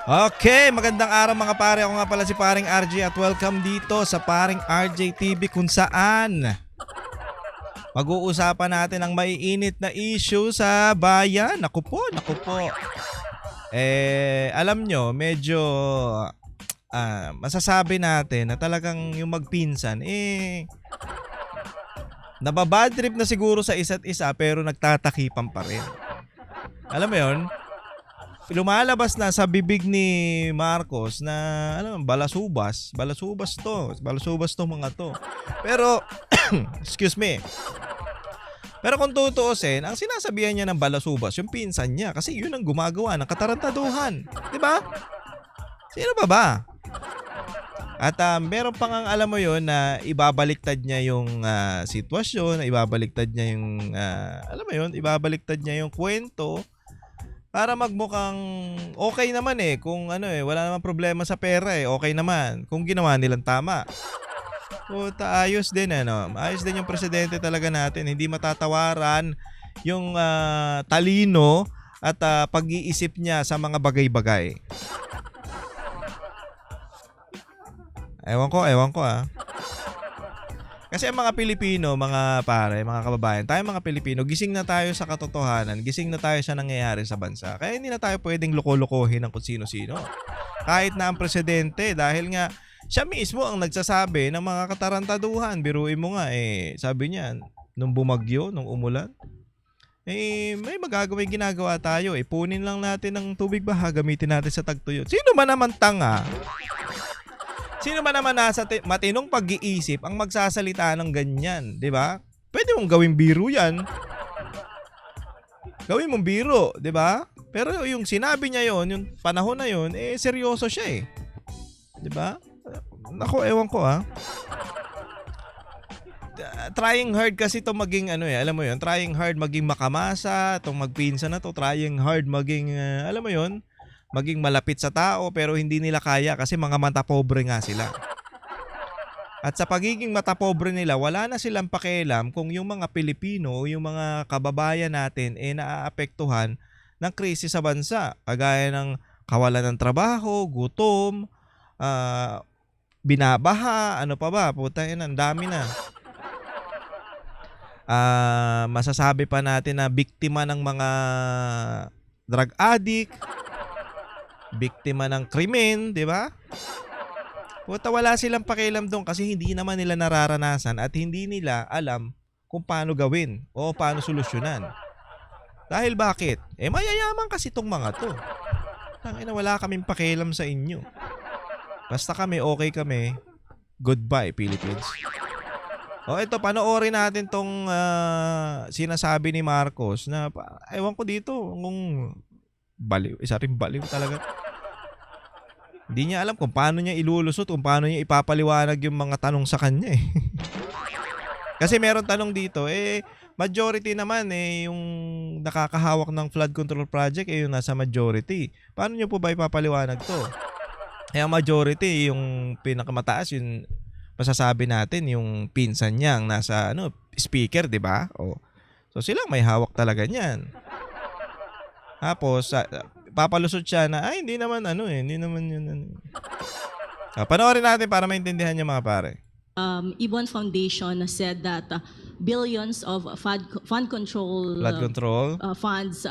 Okay, magandang araw mga pare. Ako nga pala si Paring RJ at welcome dito sa Paring RJ TV kung saan mag-uusapan natin ang maiinit na issue sa bayan. Naku po, naku po. Alam nyo, medyo masasabi natin na talagang yung magpinsan, nababad trip na siguro sa isa't isa pero nagtatakipan pa rin. Alam mo yun? Lumalabas na sa bibig ni Marcos na balasubas to mga to. Pero excuse me. Pero kung tutuusin, ang sinasabihan niya ng balasubas yung pinsan niya kasi yun ang gumagawa ng katarantaduhan, 'di ba? Sino ba? At meron pang ang alam mo yun na ibabaliktad niya yung sitwasyon, ibabaliktad niya yung alam mo yun, ibabaliktad niya yung kwento para magmukhang okay naman kung wala namang problema sa pera okay naman kung ginawa nilang tama. Puta, ayos din ayos din yung presidente talaga natin, hindi matatawaran yung talino at pag-iisip niya sa mga bagay-bagay. Ewan ko Kasi ang mga Pilipino, mga pare, mga kababayan, tayo mga Pilipino, gising na tayo sa katotohanan, gising na tayo sa nangyayari sa bansa. Kaya hindi na tayo pwedeng loko-lokohin ng kung sino-sino. Kahit na ang presidente, dahil nga siya mismo ang nagsasabi ng mga katarantaduhan. Biruin mo nga sabi niya, nung bumagyo, nung umulan, may magagawin ginagawa tayo. Punin lang natin ng tubig baha, gamitin natin sa tagtuyot. Sino man naman tanga? Sino man naman nasa matinong pag-iisip ang magsasalita ng ganyan, 'di ba? Pwede mong gawing biro 'yan. Gawin mong biro, 'di ba? Pero yung sinabi niya 'yon, yung panahon na 'yon, seryoso siya 'Di ba? Nako, ewan ko Trying hard kasi to maging alam mo 'yon, trying hard maging makamasa, tong magpinsan na to, trying hard maging alam mo 'yon, maging malapit sa tao pero hindi nila kaya kasi mga mata pobre nga sila. At sa pagiging mata pobre nila, wala na silang pakialam kung yung mga Pilipino, yung mga kababayan natin naaapektuhan ng krisis sa bansa. Kagaya ng kawalan ng trabaho, gutom, binabaha, ano pa ba? Puta yan, ang dami na. Masasabi pa natin na biktima ng mga drug addict, biktima ng krimen, 'di ba? Puta, wala silang pakialam doon kasi hindi naman nila nararanasan at hindi nila alam kung paano gawin o paano solusyonan. Dahil bakit? Mayayaman kasi tong mga to. Tangina, wala kaming pakialam sa inyo. Basta kami, okay kami. Goodbye, Philippines. Ito, panoorin natin tong sinasabi ni Marcos na ewan ko dito kung baliw, isa rin baliw talaga. Hindi niya alam kung paano niya ilulusot, kung paano niya ipapaliwanag yung mga tanong sa kanya Kasi meron tanong dito, majority naman yung nakakahawak ng flood control project yung nasa majority. Paano niyo po ba ipapaliwanag to? Majority, yung pinakamataas, yung masasabi natin, yung pinsan niya ang nasa speaker, 'di ba? So sila may hawak talaga niyan. Tapos papalusot siya na hindi naman hindi naman yun. Panoorin natin para maintindihan niyo mga pare. Ibon Foundation said that billions of flood control funds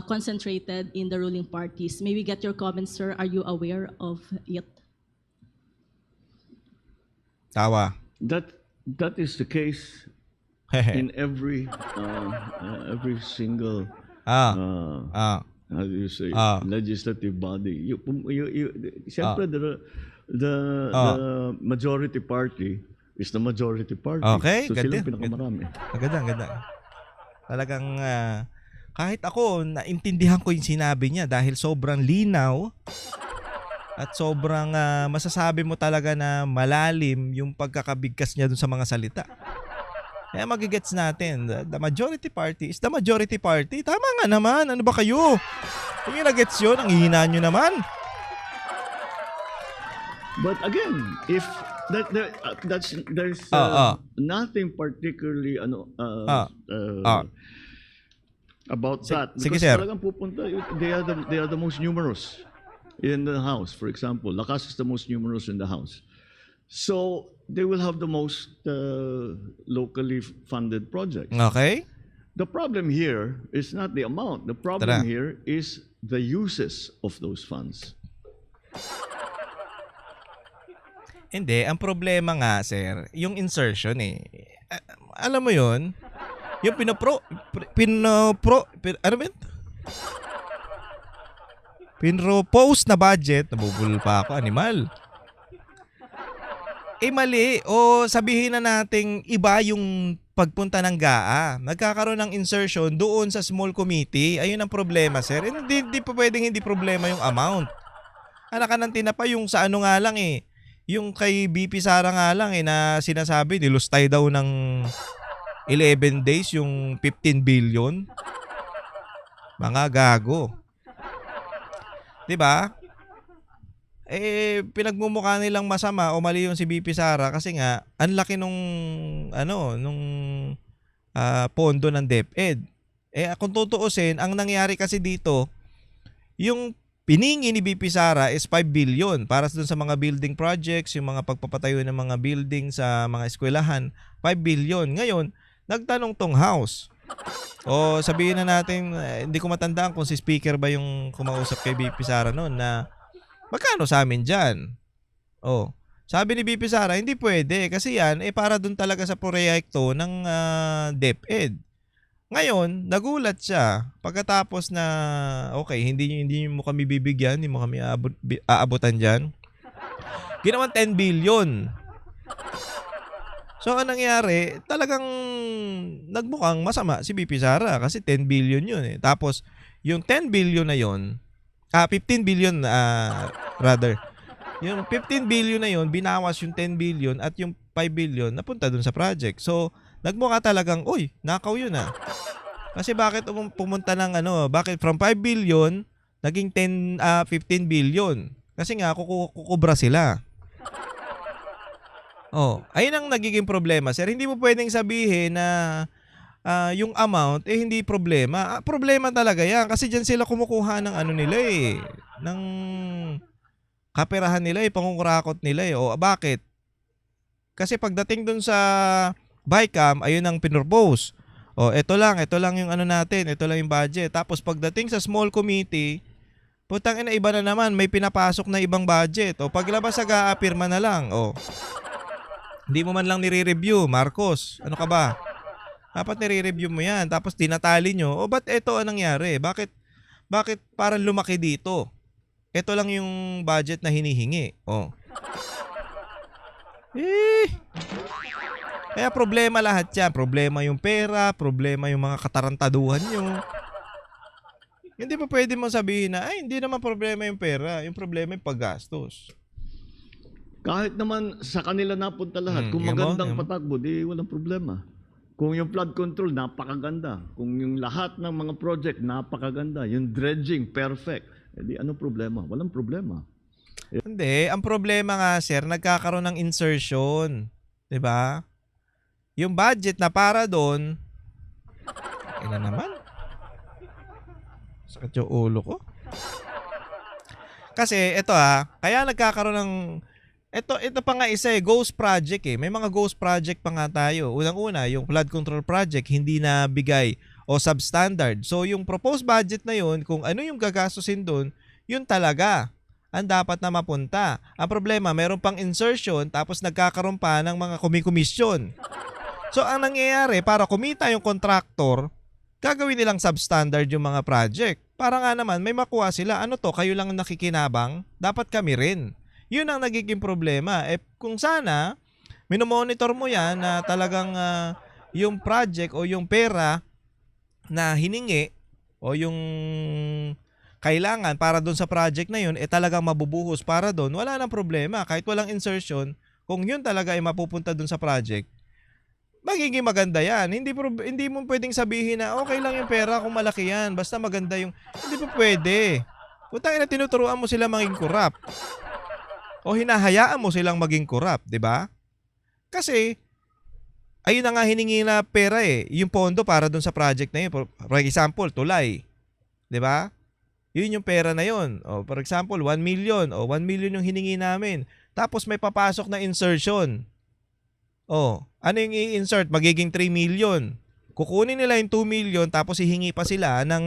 concentrated in the ruling parties. May we get your comments, sir? Are you aware of it? Tawa. That is the case in every single how do you say legislative body. Siyempre, the majority party is the majority party. Okay, so sila pinakamarami. Ganda. Talagang kahit ako naintindihan ko yung sinabi niya dahil sobrang linaw at sobrang masasabi mo talaga na malalim yung pagkakabigkas niya dun sa mga salita. Kaya magigets natin, the majority party is the majority party. Tama nga naman, ano ba kayo? Yung nagets yun, ang hihina nyo naman. But again, if there's nothing particularly about that. Sige, Because sir. talagang pupunta, they are the most numerous in the House, for example. Lakas is the most numerous in the House. So they will have the most locally funded projects. Okay? The problem here is not the amount. The problem Tara. here is the uses of those funds. Hindi, ang problema nga, sir, yung insertion eh. Alam mo yun? Yung ano ba yun? Pinropose na budget, nabubulol pa ako, animal. Mali. O sabihin na nating iba yung pagpunta ng GAA. Nagkakaroon ng insertion doon sa small committee. Ayun ang problema, sir. Hindi pa pwedeng hindi problema yung amount. Anak ka ng tinapa yung sa ano nga lang eh. Yung kay BP Sara nga lang eh na sinasabi nilustay daw ng 11 days yung 15 billion. Mga gago. 'Di ba? Pinagmumukha nilang masama o mali yung si BP Sara kasi nga ang laki nung pondo ng DepEd. Kung tutuusin, ang nangyari kasi dito, yung piningi ni BP Sara is 5 billion para dun sa mga building projects, yung mga pagpapatayo ng mga building sa mga eskwelahan, 5 billion. Ngayon, nagtanong tong House. O sabihin na natin, hindi ko matandaan kung si Speaker ba yung kumausap kay BP Sara noon na magkano sa amin dyan? Sabi ni BP Sara, hindi pwede kasi yan para dun talaga sa proyekto ng DepEd. Ngayon, nagulat siya pagkatapos na okay, hindi mo kami bibigyan, hindi mo kami aabutan dyan. Ginawan 10 billion. So, anong nangyari? Talagang nagmukhang masama si BP Sara kasi 10 billion yun eh. Tapos, yung 10 billion na yun, 15 billion rather. Yung 15 billion na yun, binawas yung 10 billion at yung 5 billion napunta dun sa project. So, nagmukha talagang, uy, nakaw yun ah. Kasi bakit pumunta ng bakit from 5 billion, naging 15 billion? Kasi nga, kukubra sila. Ayun ang nagiging problema, sir. Hindi mo pwedeng sabihin na yung amount, hindi problema. Problema talaga yan. Kasi dyan sila kumukuha ng nila eh. Ng kaperahan nila eh, pangungurakot nila eh. Bakit? Kasi pagdating dun sa BICAM, ayun ang pinropose. Ito lang yung natin, ito lang yung budget. Tapos pagdating sa small committee, putang ina, iba na naman, may pinapasok na ibang budget. Paglabas sa GAA, pirma na lang. Hindi mo man lang nire-review, Marcos. Ano ka ba? Dapat nire-review mo yan. Tapos tinatali nyo. Ba't ito ang nangyari? Bakit parang lumaki dito? Ito lang yung budget na hinihingi. Kaya problema lahat yan. Problema yung pera, problema yung mga katarantaduhan nyo. Hindi pa pwede mo sabihin na, hindi naman problema yung pera. Yung problema yung paggastos. Kahit naman sa kanila napunta lahat, kung magandang patakbo, di walang problema. Kung yung flood control, napakaganda. Kung yung lahat ng mga project, napakaganda. Yung dredging, perfect. Di ano problema? Walang problema. Hindi. Ang problema nga, sir, nagkakaroon ng insertion. 'Di ba? Yung budget na para doon, ina naman. Sakit yung ulo ko. Kasi, ito kaya nagkakaroon ng ito pa nga isa ghost project eh. May mga ghost project pa nga tayo. Unang-una, yung flood control project hindi na bigay o substandard. So yung proposed budget na yun, kung ano yung gagastusin doon, yun talaga ang dapat na mapunta. Ang problema, meron pang insertion tapos nagkakaroon pa ng mga komisyon. So ang nangyayari, para kumita yung contractor, gagawin nilang substandard yung mga project. Para nga naman, may makuha sila. Ano to, kayo lang nakikinabang? Dapat kami rin. Yun ang nagiging problema. Kung sana, minomonitor mo yan na talagang yung project o yung pera na hiningi o yung kailangan para doon sa project na yun, talagang mabubuhos para doon, wala nang problema. Kahit walang insertion, kung yun talaga ay mapupunta doon sa project, magiging maganda yan. Hindi mo pwedeng sabihin na okay lang yung pera kung malaki yan. Basta maganda yung... Hindi po pwede. Putang ina, tinuturuan mo sila maging corrupt. O hinahayaan mo silang maging corrupt, di ba? Kasi, ayun na nga hiningi na pera eh. Yung pondo para dun sa project na yun. For example, tulay. 'Di ba? Yun yung pera na yun. O, for example, 1 million. O, 1 million yung hiningi namin. Tapos may papasok na insertion. O, ano yung i-insert? Magiging 3 million. Kukunin nila yung 2 million tapos hihingi pa sila ng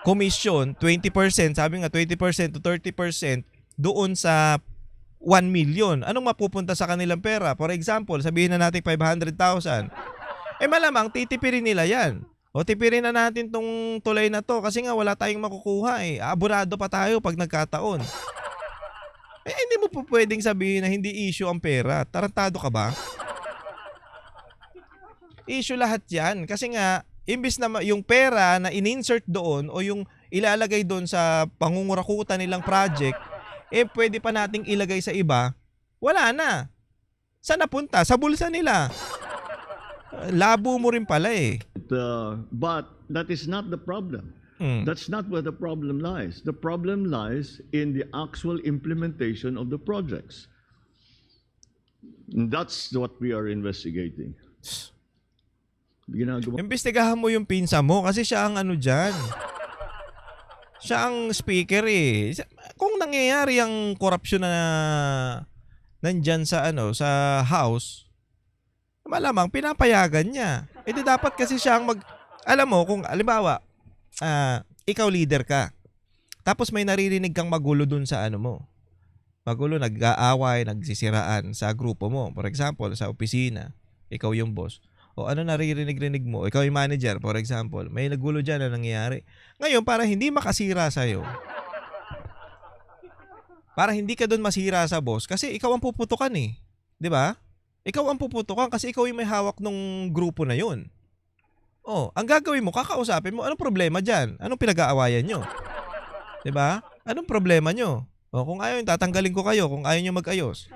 commission, 20%, sabi nga 20% to 30% doon sa 1 million. Anong mapupunta sa kanilang pera? For example, sabihin na natin 500,000. Malamang titipirin nila yan. O tipirin na natin tong tulay na to kasi nga wala tayong makukuha eh. Abonado pa tayo pag nagkataon. Hindi mo po pwedeng sabihin na hindi issue ang pera. Tarantado ka ba? Issue lahat yan. Kasi nga, imbis na yung pera na in-insert doon o yung ilalagay doon sa pangungurakutan nilang project, pwede pa nating ilagay sa iba, wala na. Saan napunta? Sa bulsa nila. Labo mo rin pala eh. But that is not the problem. That's not where the problem lies. The problem lies in the actual implementation of the projects. And that's what we are investigating. Imbestigahan mo yung pinsa mo kasi siya ang ano dyan. Siya ang speaker eh. Kung nangyayari ang korupsyon na nandyan sa sa house, malamang pinapayagan niya. Di dapat kasi siya ang alam mo, kung halimbawa, ikaw leader ka. Tapos may naririnig kang magulo dun sa mo. Magulo, nag-aaway, nagsisiraan sa grupo mo. For example, sa opisina, ikaw yung boss. O ano naririnig-rinig mo? Ikaw yung manager, for example. May nagulo dyan na nangyayari. Ngayon, para hindi makasira sa'yo, para hindi ka doon masira sa boss, kasi ikaw ang puputukan eh. 'Di ba? Ikaw ang puputukan kasi ikaw yung may hawak ng grupo na yun. Ang gagawin mo, kakausapin mo, anong problema dyan? Anong pinag-aawayan nyo? 'Di ba? Anong problema nyo? Kung ayaw, tatanggalin ko kayo kung ayaw nyo mag-ayos.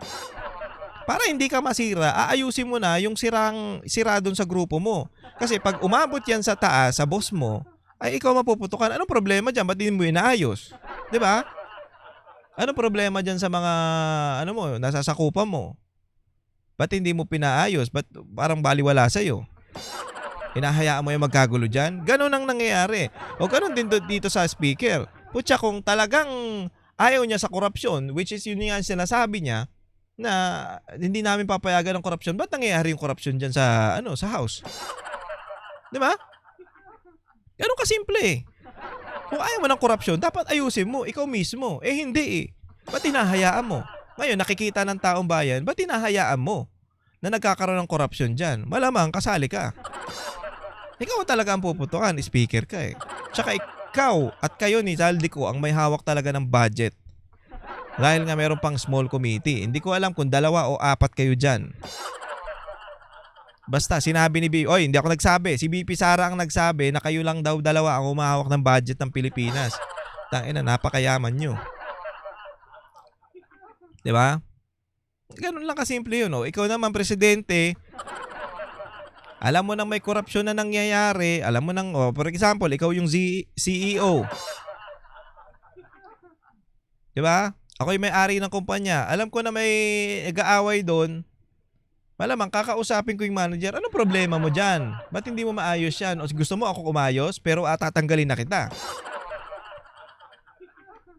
Para hindi ka masira, aayusin mo na yung sira doon sa grupo mo. Kasi pag umabot yan sa taas, sa boss mo, ay ikaw mapuputukan. Anong problema dyan? Ba't hindi mo inaayos? 'Di ba? Anong problema dyan sa mga, nasasakupan mo? Ba't hindi mo pinaayos? Ba't parang baliwala sa'yo? Hinahayaan mo yung magkagulo dyan? Ganon ang nangyayari. O ganon din dito sa speaker. Putya, kung talagang ayaw niya sa korupsyon, which is yun nga sinasabi niya, na hindi namin papayagan ng korupsyon. Ba't nangyayari yung korupsyon dyan sa, sa house? Di ba? Ganun kasimple eh. Kung ayaw mo ng korupsyon, dapat ayusin mo, ikaw mismo. Hindi eh. Ba't hinahayaan mo? Ngayon, nakikita ng taong bayan, ba't hinahayaan mo na nagkakaroon ng korupsyon dyan? Malamang, kasali ka. Ikaw talaga ang puputukan, speaker ka eh. Tsaka ikaw at kayo ni Zaldico ang may hawak talaga ng budget. Dahil nga meron pang small committee. Hindi ko alam kung 2 o 4 kayo dyan. Basta sinabi ni hindi ako nagsabi. Si BP Sara ang nagsabi na kayo lang daw 2 ang humahawak ng budget ng Pilipinas. Tangina, napakayaman nyo. Diba? Ganun lang kasimple yun. Ikaw naman, presidente, alam mo nang may korupsyon na nangyayari. Alam mo nang, for example, ikaw yung CEO. Diba? Ako yung may-ari ng kumpanya. Alam ko na may nag-aaway doon. Malamang kakausapin ko yung manager. Anong problema mo dyan? Ba't hindi mo maayos yan? O gusto mo ako umayos pero tatanggalin na kita.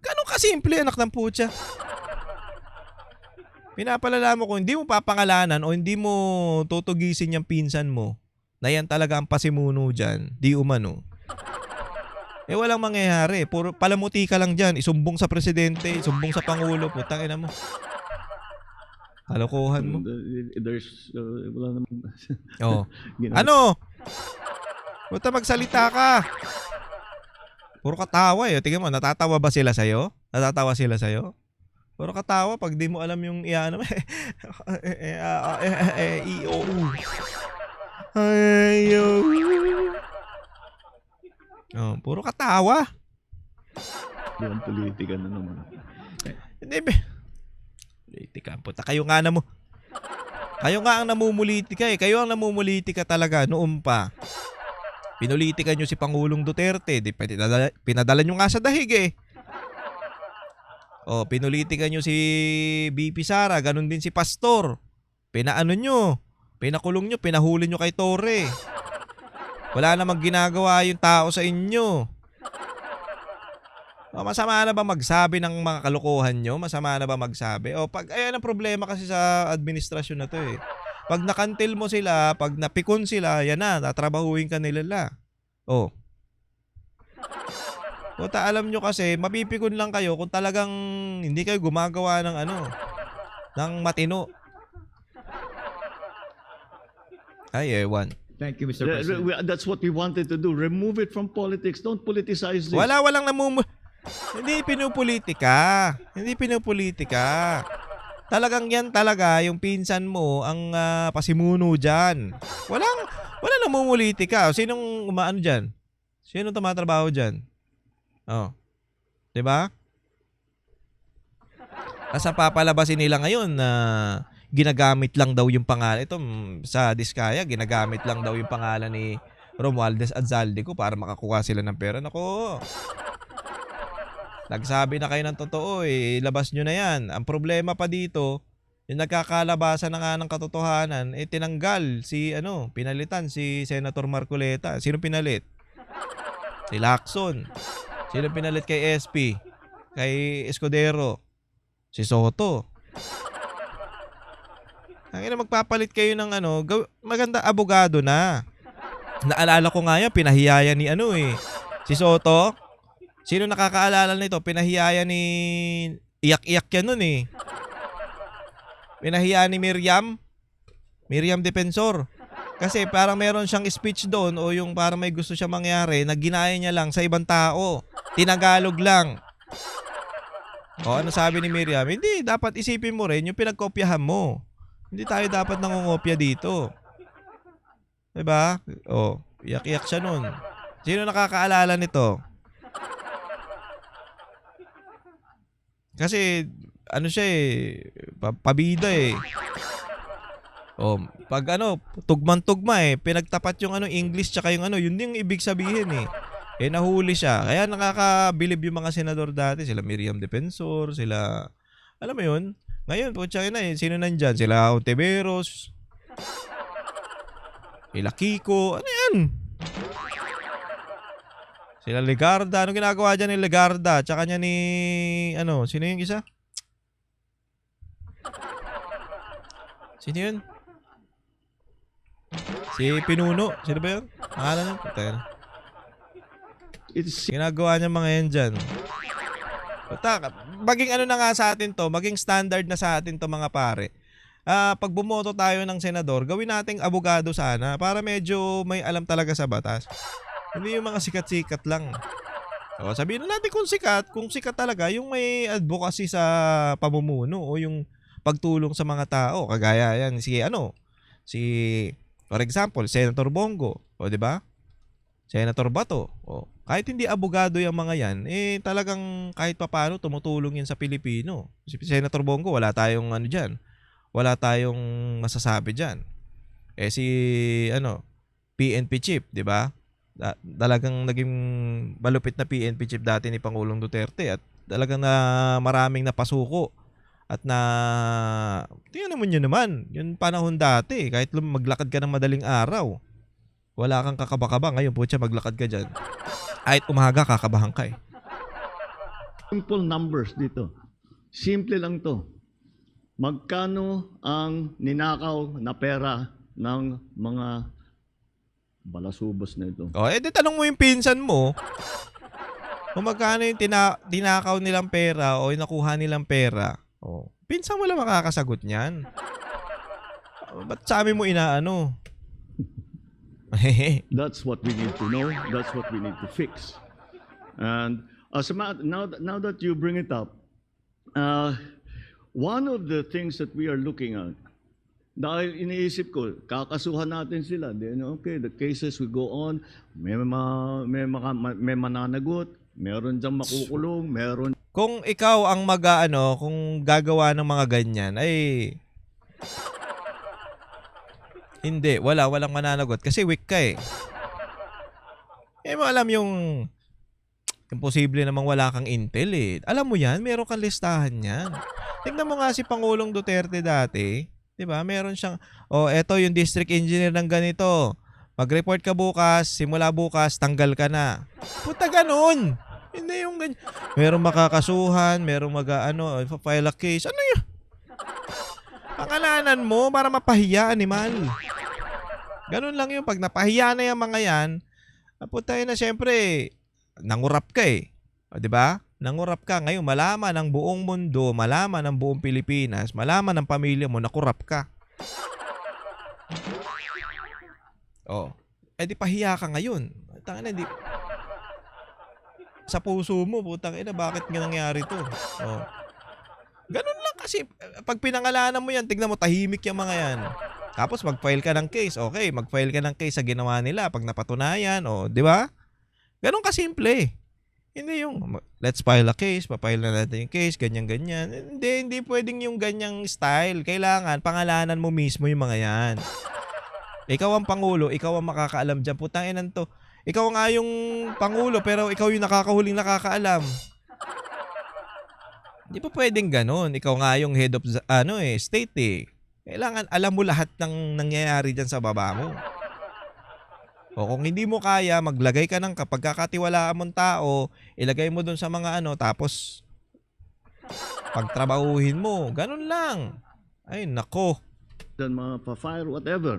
Ganun kasimple, anak ng putya. Pinapalala mo kung hindi mo papangalanan o hindi mo tutugisin yung pinsan mo na yan talaga ang pasimuno dyan, di umano. Walang mangyayari. Puro palamuti ka lang dyan. Isumbong sa presidente, isumbong sa pangulo. Putang ina mo. Kalokohan mo. There's, wala naman. Ano? Puta, magsalita ka. Puro katawa eh. Tingnan mo, natatawa ba sila sa'yo? Natatawa sila sa'yo? Puro katawa pag di mo alam yung iano. Puro katawa. Yung politika na naman. Hindi, politika. Puta, kayo nga na mo. Kayo nga ang namumulitika eh. Kayo ang namumulitika talaga noon pa. Pinulitika nyo si Pangulong Duterte. Pinadala nyo nga sa dahig eh. Pinulitika nyo si BP Sara. Ganun din si Pastor. Pinaano nyo. Pinakulong nyo, pinahuli nyo kay Torre. Wala namang ginagawa yung tao sa inyo. O, masama na ba magsabi ng mga kalokohan nyo? Masama na ba magsabi? O, ayan ang problema kasi sa administrasyon na to eh. Pag nakantil mo sila, pag napikon sila, yan na, tatrabahuin ka nila. O. Puta, alam nyo kasi, mapipikon lang kayo kung talagang hindi kayo gumagawa ng ng matino. Ay, ewan. Thank you, Mr. President. That's what we wanted to do. Remove it from politics. Don't politicize this. Walang Hindi pinupolitika. Hindi pinupolitika. Talagang yan talaga, yung pinsan mo, ang pasimuno dyan. Wala namumulitika. Sinong umaano dyan? Sinong tumatrabaho dyan? Oh. Diba? Asa papalabasin nila ngayon na ginagamit lang daw yung pangalan. Ito sa Diskaya, ginagamit lang daw yung pangalan ni Romualdez at Zaldico para makakuha sila ng pera. Nako. Nagsabi na kayo ng totoo eh. Ilabas nyo na yan. Ang problema pa dito, yung nagkakalabasan na nga ng katotohanan, tinanggal pinalitan si Senator Marcoleta. Sino pinalit? Si Lacson. Sino pinalit kay SP? Kay Escudero? Si Soto. Ang magpapalit kayo ng maganda abogado na. Naalala ko nga yan, pinahiyaya ni si Soto. Sino nakakaalala nito? Pinahiyaya ni Iyak-iyak yan nun eh. Pinahiyaya ni Miriam Defensor. Kasi parang meron siyang speech doon o yung parang may gusto siya mangyari na ginaya niya lang sa ibang tao. Tinagalog lang. O ano sabi ni Miriam? Hindi, dapat isipin mo rin yung pinagkopyahan mo. Hindi tayo dapat nangungopya dito. Diba? O, iyak-iyak siya nun. Sino nakakaalala nito? Kasi siya pabida eh. Oh, pag tugman-tugma pinagtapat yung English tsaka yung yun yung ibig sabihin eh. Nahuli siya. Kaya nakakabilib yung mga senador dati, sila Miriam Defensor, sila alam mo yun? Ngayon, putya na sino nandyan? Sila Ontiveros, sila Kiko, ano yan? Sila Legarda, ano ginagawa dyan ni Legarda? Tsaka niya ni, sino yung isa? Sino yun? Si Pinuno. Sino ba yun? Pangalan nun? Patay na. Ginagawa niya mga yan dyan. Maging na nga sa atin to, maging standard na sa atin to mga pare. Pag bumoto tayo ng senador, gawin nating abogado sana para medyo may alam talaga sa batas. Hindi yung mga sikat-sikat lang. So, sabihin na natin kung sikat talaga, yung may advocacy sa pamumuno o yung pagtulong sa mga tao. Kagaya yan, for example, Senator Bongo, o di ba? Senator Bato, o kahit hindi abogado yung mga yan, talagang kahit papaano tumutulong yan sa Pilipino. Si Senator Bongo, wala tayong diyan. Wala tayong masasabi diyan. Si PNP chief, di ba? Talagang naging malupit na PNP chief dati ni Pangulong Duterte at talagang maraming napasuko. At tingnan mo nyo naman, yung panahon dati, kahit maglakad ka ng madaling araw, wala kang kakaba-kaba. Ngayon po maglakad ka dyan. Kahit umaga, kakabahan ka eh. Simple numbers dito. Simple lang to. Magkano ang ninakaw na pera ng mga balasubos na ito? Di tanong mo yung pinsan mo kung magkano yung tinakaw nilang pera o yung nakuha nilang pera. Pinsan mo lang makakasagot niyan. Ba't sabi mo inaano? That's what we need to know. That's what we need to fix. And now that you bring it up, one of the things that we are looking at, dahil iniisip ko, kakasuhan natin sila. Then, okay, the cases will go on. May mananagot, meron dyan makukulong, meron. Kung ikaw ang kung gagawa ng mga ganyan, ay hindi, walang mananagot kasi weak ka eh. Mo alam yung imposible namang wala kang intel eh. Alam mo yan, meron kang listahan yan. Tingnan mo nga si Pangulong Duterte dati, 'Di ba? Meron siyang, eto yung district engineer ng ganito. Mag-report ka bukas, simula bukas, tanggal ka na. Puta ganun. Hindi yung ganyan. Merong makakasuhan, merong file a case. Ano yun? Pangalanan mo para mapahiya, animal. Ganun lang yun. Pag napahiya na yung mga yan, puta na siyempre, nangurap ka eh. O, diba? Nangurap ka. Ngayon, malaman ng buong mundo, malaman ng buong Pilipinas, malaman ng pamilya mo, nakurap ka. Di pahiya ka ngayon. Tangina, di sa puso mo, putang ina, bakit nga nangyari to? Ganun lang kasi, pag pinangalanan mo yan, tignan mo, tahimik yung mga yan. Tapos mag-file ka ng case. Okay, mag-file ka ng case sa ginawa nila pag napatunayan, di ba? Ganun kasimple. Hindi yung, let's file a case, pa-file na natin yung case, ganyan-ganyan. Hindi pwedeng yung ganyang style. Kailangan, pangalanan mo mismo yung mga yan. Ikaw ang Pangulo, ikaw ang makakaalam dyan. Putang inan to. Ikaw nga yung Pangulo, pero ikaw yung nakakahuling nakakaalam. Hindi pa pwedeng ganun. Ikaw nga yung head of state eh. Kailangan alam mo lahat ng nangyayari dyan sa baba mo. Kung hindi mo kaya, maglagay ka ng kapagkakatiwalaan mong tao, ilagay mo dun sa mga tapos pagtrabahuhin mo. Ganun lang. Ay, nako. Dan mga pa-fire, whatever.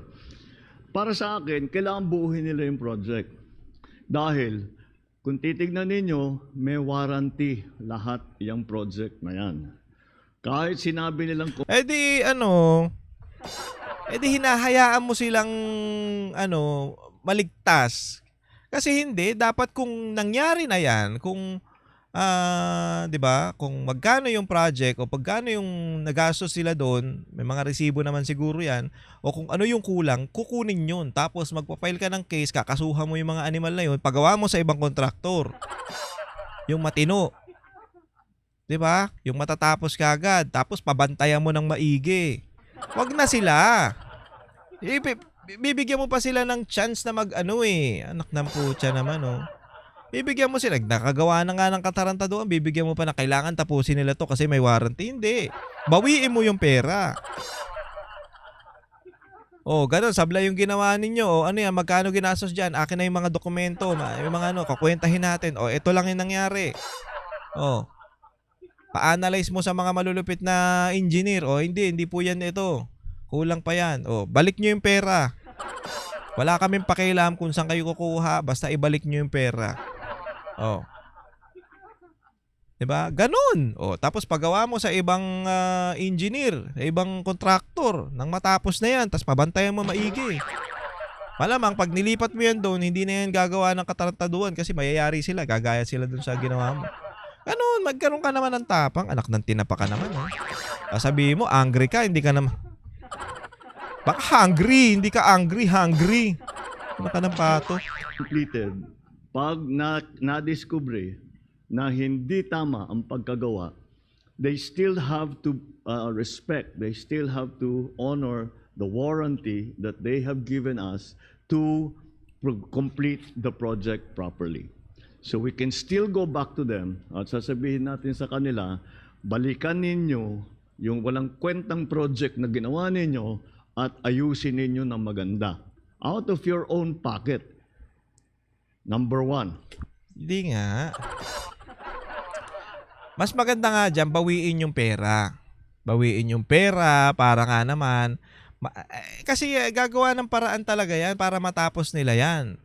Para sa akin, kailangan buuhin nila yung project. Dahil, kung titignan ninyo, may warranty lahat yung project na yan. Kahit sinabi nilang... hinahayaan mo silang, maligtas. Kasi hindi, dapat kung nangyari na yan, kung, 'di ba? Kung magkano yung project o pagkano yung nagastos sila doon, may mga resibo naman siguro 'yan, o kung ano yung kulang, kukunin 'yun. Tapos magpa-file ka ng case, kakasuhan mo yung mga animal na 'yun, pagawa mo sa ibang kontraktor. Yung matino. 'Di ba? Yung matatapos kaagad, tapos pabantayan mo ng maigi. Wag na sila. Bibigyan mo pa sila ng chance na anak ng putya naman, Bibigyan mo sila, nakagawa na nga ng katarantaduan, bibigyan mo pa na kailangan tapusin nila to kasi may warranty. Hindi. Bawiin mo yung pera. Ganun, sablay yung ginawa ninyo. Magkano ginastos dyan? Akin na yung mga dokumento, yung mga kakwentahin natin. Ito lang yung nangyari. Pa-analyze mo sa mga malulupit na engineer. Hindi po yan ito. Kulang pa yan. Balik nyo yung pera. Wala kaming pakialam kung saan kayo kukuha, basta ibalik nyo yung pera. Diba? Ganun. Tapos pagawa mo sa ibang engineer, sa ibang kontraktor, nang matapos na yan, tapos pabantayan mo maigi. Malamang, pag nilipat mo yan doon, hindi na yan gagawa ng katarantaduan kasi mayayari sila, gagaya sila doon sa ginawa mo. Ganun, magkaroon ka naman ng tapang, anak ng tinapa ka naman. Sabihin mo, angry ka, hindi ka naman. Baka hungry, hindi ka angry, hungry. Ano ka ng pato? Completed. Pag na-discover na hindi tama ang pagkagawa, they still have to respect, they still have to honor the warranty that they have given us to complete the project properly. So we can still go back to them at sasabihin natin sa kanila, balikan ninyo yung walang kwentang project na ginawa ninyo at ayusin ninyo ng maganda. Out of your own pocket. Number 1. Hindi nga. Mas maganda nga dyan, bawiin yung pera. Bawiin yung pera para nga naman. Kasi gagawa ng paraan talaga yan para matapos nila yan.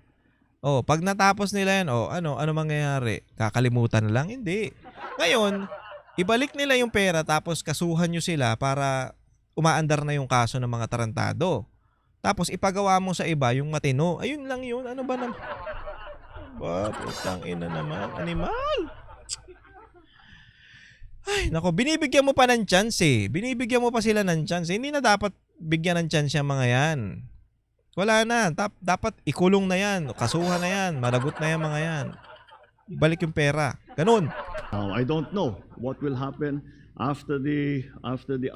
Pag natapos nila yan, ano mangyayari? Kakalimutan na lang? Hindi. Ngayon, ibalik nila yung pera tapos kasuhan nyo sila para umaandar na yung kaso ng mga tarantado. Tapos ipagawa mo sa iba yung matino. Ayun lang yun. Ano ba naman? Putang ina naman. Animal. Ay, nako, binibigyan mo pa ng chance eh. Binibigyan mo pa sila ng chance. Hindi na dapat bigyan ng chance yung mga yan. Wala na. Dapat ikulong na yan. Kasuhan na yan. Managot na yan mga yan. Balik yung pera. Ganun. I don't know what will happen after the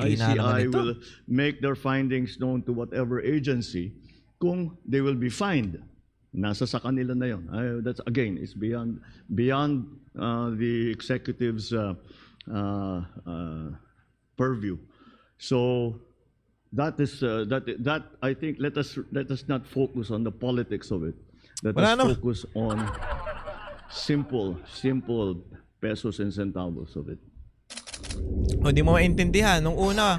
ICI will make their findings known to whatever agency kung they will be fined. Nasa sa kanila na yun. That's again, it's beyond the executive's purview. So that I think let us not focus on the politics of it. Let Wala us naman. focus on simple pesos and centavos of it. O, di mo maintindihan. Nung una,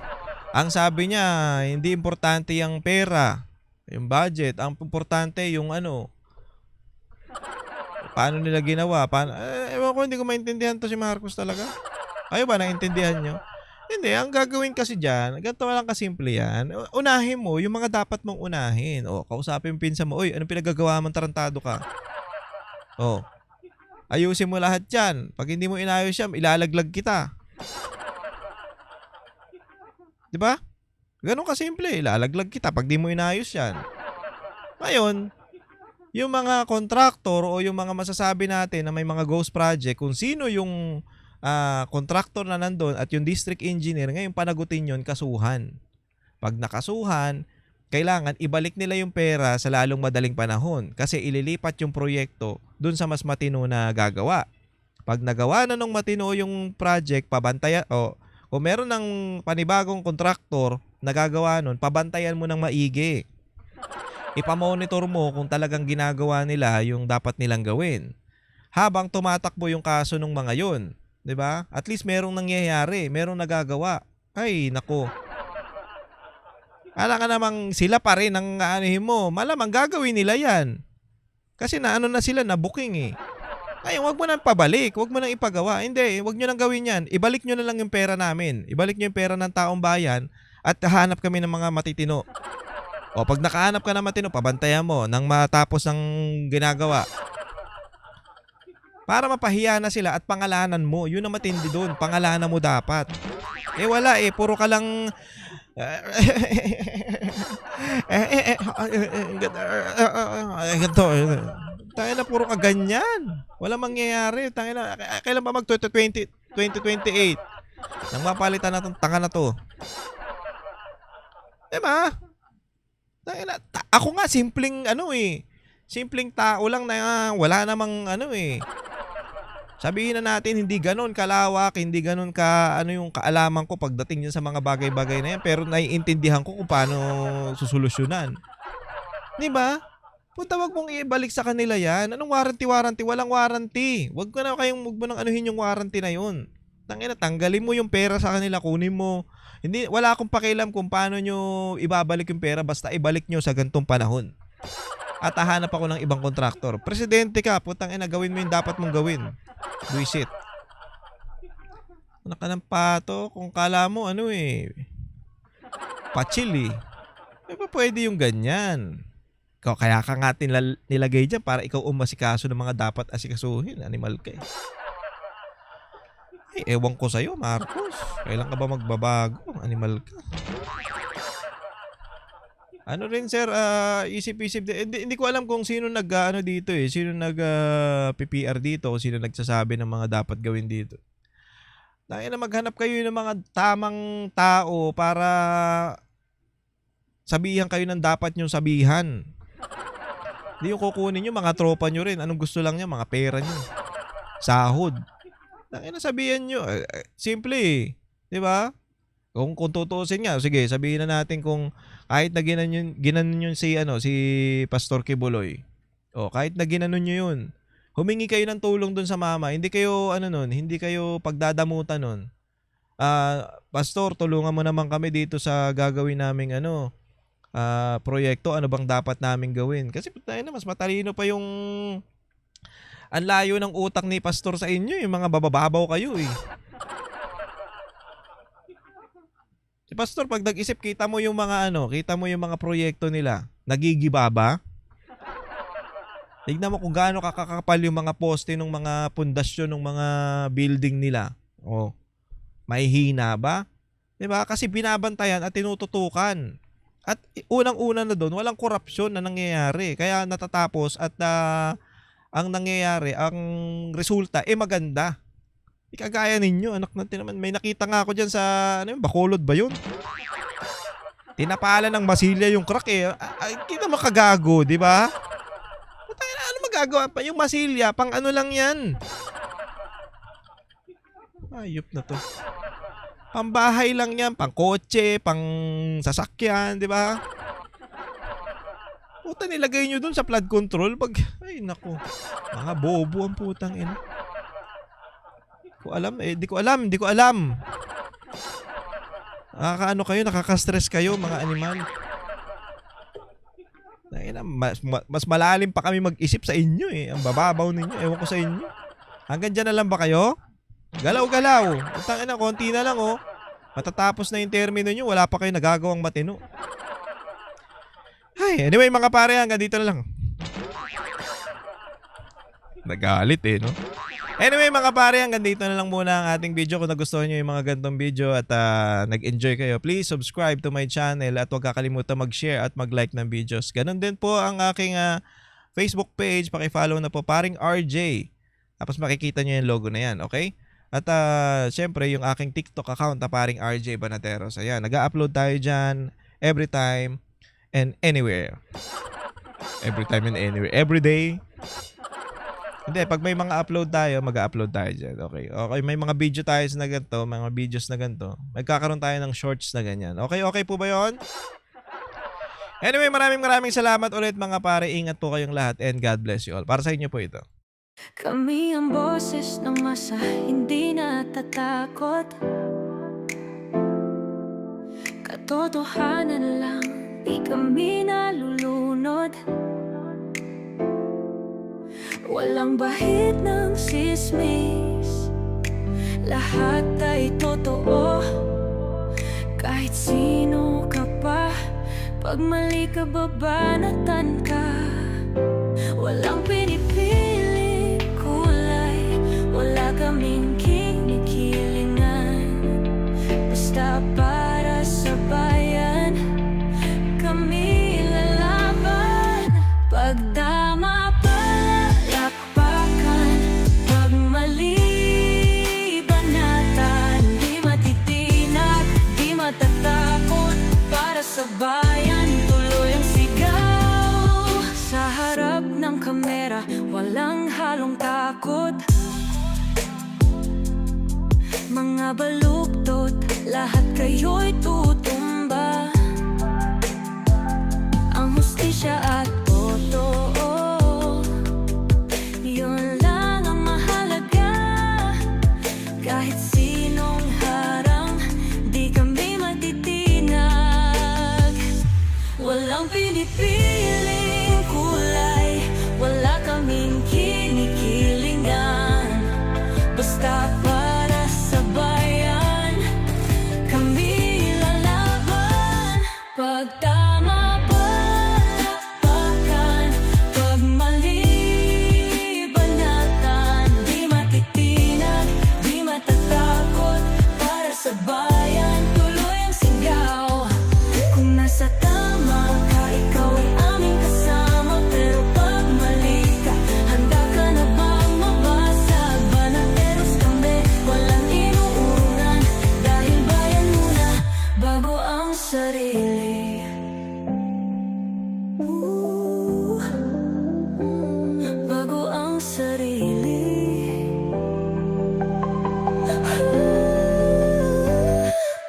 ang sabi niya, hindi importante yung pera, yung budget. Ang importante yung ano, paano nila ginawa. Ewan ko, hindi ko maintindihan to si Marcos talaga. Kayo ba, naintindihan nyo? Hindi, ang gagawin kasi dyan, ganito lang kasimple yan. Unahin mo yung mga dapat mong unahin. O, kausapin yung pinsan mo, oy, anong pinagagawa mong tarantado ka? O, ayusin mo lahat yan. Pag hindi mo inayos yan, ilalaglag kita. Di ba? Ganun kasimple, ilalaglag kita pag di mo inayos yan. Ngayon, yung mga contractor o yung mga masasabi natin na may mga ghost project, kung sino yung contractor na nandun at yung district engineer, ngayon panagutin yun, kasuhan. Pag nakasuhan, kailangan ibalik nila yung pera sa lalong madaling panahon kasi ililipat yung proyekto dun sa mas matino na gagawa. Pag nagawa na nung matino yung project, pabantayan, kung meron ng panibagong contractor na gagawa nun, pabantayan mo ng maigi. Ipamonitor mo kung talagang ginagawa nila yung dapat nilang gawin. Habang tumatakbo yung kaso ng mga yun, 'di ba? At least merong nangyayari, merong nagagawa. Ay, nako. Ala ka namang sila pa rin ang aanihin mo. Malamang gagawin nila 'yan. Kasi naano na sila, na booking eh. Ay, wag mo nang pabalik, wag mo nang ipagawa. Hindi, wag niyo nang gawin 'yan. Ibalik niyo na lang yung pera namin. Ibalik niyo yung pera ng taong bayan at hahanap kami ng mga matitino. O pag nakahanap ka ng matino, pabantayan mo nang matapos ng ginagawa. Para mapahiya na sila at pangalanan mo. Yun ang matindi doon. Pangalanan mo dapat. Eh wala eh. Puro ka lang... Ganito. Tayo na puro ka ganyan. Wala mangyayari. Tayo na. Kailan ba 2028? Nang mapalitan na itong tanga na to. Diba? Ako nga, simpleng simpleng tao lang na wala namang sabihin na natin hindi ganon kalawak, hindi ganon yung kaalaman ko pagdating niya sa mga bagay-bagay na yan, pero naiintindihan ko kung paano susolusyonan. Di ba? Punta, wag mong ibalik sa kanila yan. Anong warranty? Walang warranty. Wag mo nang anuhin yung warranty na yun. Tanggalin mo yung pera sa kanila, kunin mo. Wala akong pakialam kung paano nyo ibabalik yung pera, basta ibalik nyo sa gantong panahon. At hahanap ako ng ibang kontraktor. Presidente ka, gawin mo yung dapat mong gawin. Buisit. Anak ka ng pato, kung kala mo, patsil eh. Di ba pwede yung ganyan? Kaya ka nga nilagay dyan para ikaw umasikaso ng mga dapat asikasuhin. Animal ka eh. Ay, ewan ko sa'yo, Marcos. Kailan ka ba magbabago? Animal ka. Ano rin, sir, isip-isip. Hindi ko alam kung sino dito eh. Sino PPR dito o sino nagsasabi ng mga dapat gawin dito. Dahil na maghanap kayo ng mga tamang tao para sabihan kayo ng dapat nyong sabihan. Hindi yung kukunin nyo, mga tropa nyo rin. Anong gusto lang niya? Mga pera nyo. Sahod. Sabihan nyo. Simple eh. Diba? Kung tutuusin nga, sige, sabihin na natin kung kahit na ginanon yun si Pastor Kibuloy. O, kahit na ginanon nyo yun. Humingi kayo ng tulong dun sa mama. Hindi kayo, hindi kayo pagdadamutan nun. Pastor, tulungan mo naman kami dito sa gagawin naming proyekto. Ano bang dapat naming gawin? Kasi mas matalino pa yung ang layo ng utak ni Pastor sa inyo. Yung mga babababaw kayo eh. Si Pastor, pag nag-isip, kita mo yung mga proyekto nila. Nagigiba ba? Tignan mo kung gaano kakakapal yung mga poste ng mga pundasyon ng mga building nila. O, mahihina ba? Diba? Kasi binabantayan at tinututukan. At unang-una na doon, walang korupsyon na nangyayari. Kaya natatapos at ang nangyayari, ang resulta, maganda. Ikagaya ninyo, anak natin naman. May nakita nga ako dyan sa, Bacolod ba yun? Tinapalan ng masilya yung crack eh. Hindi naman kagago, di ba? Ano magagawa pa? Yung masilya, pang lang yan. Ayop na to. Pambahay lang yan, pang kotse, pang sasakyan, di ba? Puta, nilagay nyo dun sa flood control. Ay, naku. Mga bobo ang putang ina. Hindi ko alam. Nakakaano kayo, nakaka-stress kayo, mga animal. Mas malalim pa kami mag-isip sa inyo eh. Ang bababaw ninyo, ewan ko sa inyo. Hanggang dyan na lang ba kayo? Galaw-galaw. Putang ina, konti na lang oh. Matatapos na yung termino nyo, wala pa kayo nagagawang matino. Ay, anyway mga pare, hanggang dito na lang. Nagalit eh, no? Anyway mga pare, hanggang dito na lang muna ang ating video. Kung nagustuhan nyo yung mga ganitong video at nag-enjoy kayo, please subscribe to my channel at huwag kakalimutan mag-share at mag-like ng videos. Ganon din po ang aking Facebook page. Paki-follow na po, Paring RJ. Tapos makikita nyo yung logo na yan, okay? At syempre yung aking TikTok account na Paring RJ Banateros. Ayan, nag-upload tayo dyan every time and anywhere. Every time and anywhere. Every day. Hindi, pag may mga upload tayo, mag-upload tayo dyan. Okay, may mga video tayo na ganito, mga videos na ganito. Magkakaroon tayo ng shorts na ganyan. Okay po ba yon? Anyway, maraming salamat ulit mga pare. Ingat po kayong lahat and God bless you all. Para sa inyo po ito. Kami ang boses ng masa, hindi natatakot. Katotohanan lang, di kami nalulunod. Walang bahid ng sismis, lahat ay totoo. Kahit sino ka pa, pag mali ka babanatan ka. Walang pinipili kulay, wala kaming kinikilingan. Basta para sa bayan, kami lalaban. Pag tama palakpakan, pag mali banatan. Di matitinag, di matatakot, para sa bayan tuloy ang sigaw. Sa harap ng kamera, walang halong takot. Mga baluktot, lahat kayo'y tutumba. Ang hustisya at totoo, yun lang ang mahalaga. Kahit sinong harang, di kami matitinag. Walang pinipiling kulay, wala kaming kinikilingan. Basta para sa bayan, kami lalaban. Pag tama palakpakan, pag mali banatan. Di matitinag, di matatakot, para sa bayan tuloy ang sigaw. Kung nasa tama ka, ikaw ay aming kasama. Pero pag mali ka, handa ka na bang mabasag? Banateros kami, walang inuunan. Dahil bayan muna, bago ang sarili. Bago ang sarili.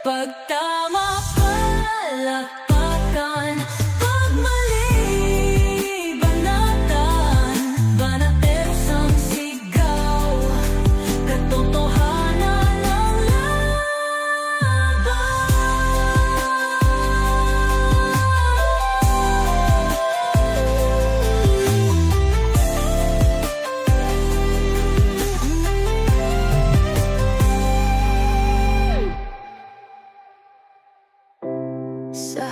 Pag tama palakpakan, pag mali banatan. Banateros ang sigaw, katotohanan ang laban. Sa